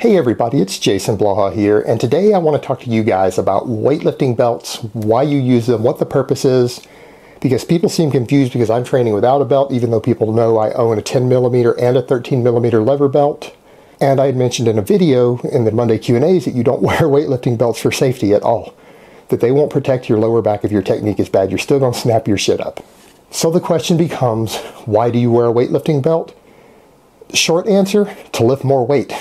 Hey everybody, it's Jason Blaha here, and today I want to talk to you guys about weightlifting belts, why you use them, what the purpose is, because people seem confused because I'm training without a belt, even though people know I own a 10mm and a 13mm lever belt. And I had mentioned in a video in the Monday Q&As that you don't wear weightlifting belts for safety at all, that they won't protect your lower back if your technique is bad. You're still going to snap your shit up. So the question becomes, why do you wear a weightlifting belt? Short answer, to lift more weight.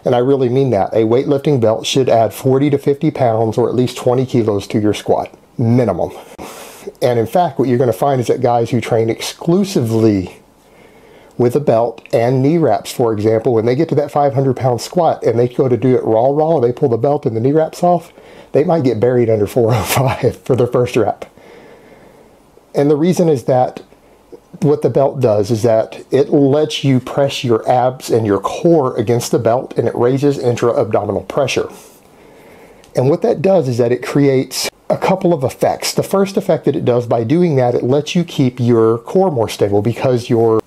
And I really mean that. A weightlifting belt should add 40 to 50 pounds or at least 20 kilos to your squat, minimum. And in fact, what you're going to find is that guys who train exclusively with a belt and knee wraps, for example, when they get to that 500-pound squat and they go to do it raw, they pull the belt and the knee wraps off, they might get buried under 405 for their first rep. And the reason is that what the belt does is that it lets you press your abs and your core against the belt, and it raises intra-abdominal pressure. And what that does is that it creates a couple of effects. The first effect that it does by doing that, it lets you keep your core more stable because your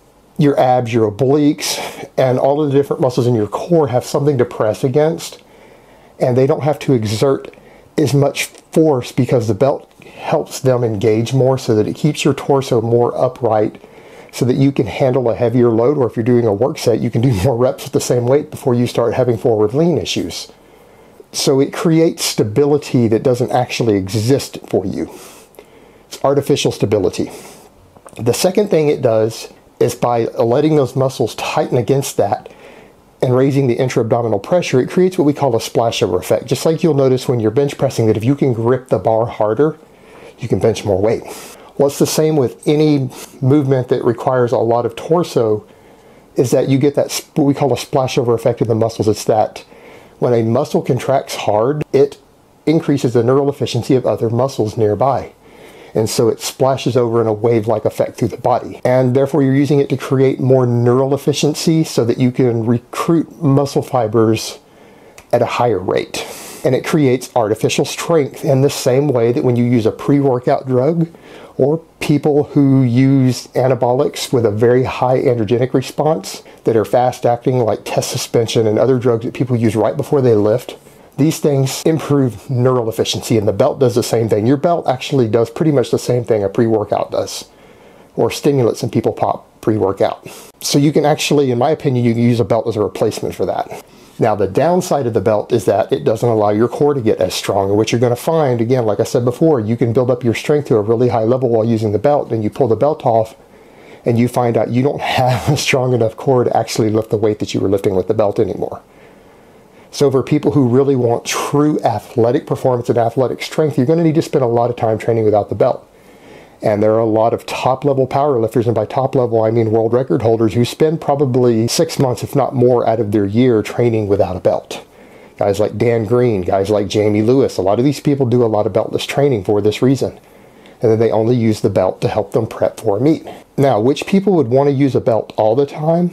abs, your obliques, and all of the different muscles in your core have something to press against, and they don't have to exert as much force because the belt helps them engage more, so that it keeps your torso more upright so that you can handle a heavier load, or if you're doing a work set, you can do more reps with the same weight before you start having forward lean issues. So it creates stability that doesn't actually exist for you. It's artificial stability. The second thing it does is by letting those muscles tighten against that and raising the intra-abdominal pressure, it creates what we call a splashover effect. Just like you'll notice when you're bench pressing that if you can grip the bar harder, you can bench more weight. Well, it's the same with any movement that requires a lot of torso, is that you get that what we call a splashover effect in the muscles. It's that when a muscle contracts hard, it increases the neural efficiency of other muscles nearby. And so it splashes over in a wave-like effect through the body. And therefore you're using it to create more neural efficiency so that you can recruit muscle fibers at a higher rate. And it creates artificial strength in the same way that when you use a pre-workout drug, or people who use anabolics with a very high androgenic response that are fast-acting like test suspension and other drugs that people use right before they lift, these things improve neural efficiency, and the belt does the same thing. Your belt actually does pretty much the same thing a pre-workout does, or stimulants and people pop pre-workout. So you can actually, in my opinion, you can use a belt as a replacement for that. Now, the downside of the belt is that it doesn't allow your core to get as strong. And what you're going to find, again, like I said before, you can build up your strength to a really high level while using the belt, and you pull the belt off, and you find out you don't have a strong enough core to actually lift the weight that you were lifting with the belt anymore. So for people who really want true athletic performance and athletic strength, you're going to need to spend a lot of time training without the belt. And there are a lot of top-level powerlifters, and by top level I mean world record holders, who spend probably 6 months, if not more, out of their year training without a belt. Guys like Dan Green, guys like Jamie Lewis, a lot of these people do a lot of beltless training for this reason. And then they only use the belt to help them prep for a meet. Now, which people would want to use a belt all the time?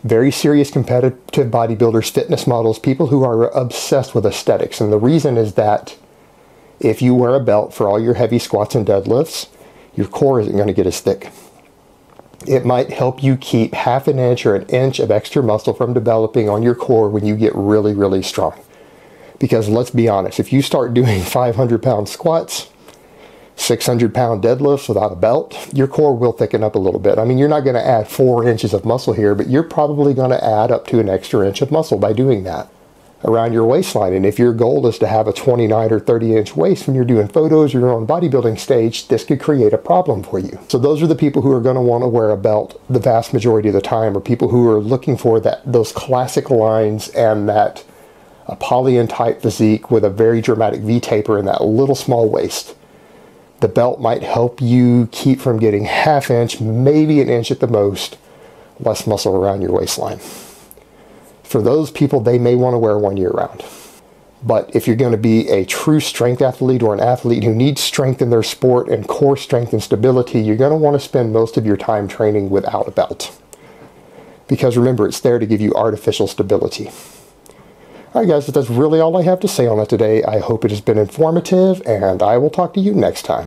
Very serious competitive bodybuilders, fitness models, people who are obsessed with aesthetics. And the reason is that if you wear a belt for all your heavy squats and deadlifts, your core isn't going to get as thick. It might help you keep half an inch or an inch of extra muscle from developing on your core when you get really, really strong. Because let's be honest, if you start doing 500-pound squats, 600-pound deadlifts without a belt, your core will thicken up a little bit. I mean, you're not going to add 4 inches of muscle here, but you're probably going to add up to an extra inch of muscle by doing that around your waistline. And if your goal is to have a 29 or 30-inch waist when you're doing photos or you're on bodybuilding stage, this could create a problem for you. So those are the people who are going to want to wear a belt the vast majority of the time, or people who are looking for those classic lines and that Apollyon type physique with a very dramatic V-taper and that little small waist. The belt might help you keep from getting half inch, maybe an inch at the most, less muscle around your waistline. For those people, they may want to wear one year round. But if you're going to be a true strength athlete or an athlete who needs strength in their sport and core strength and stability, you're going to want to spend most of your time training without a belt. Because remember, it's there to give you artificial stability. Alright guys, that's really all I have to say on that today. I hope it has been informative, and I will talk to you next time.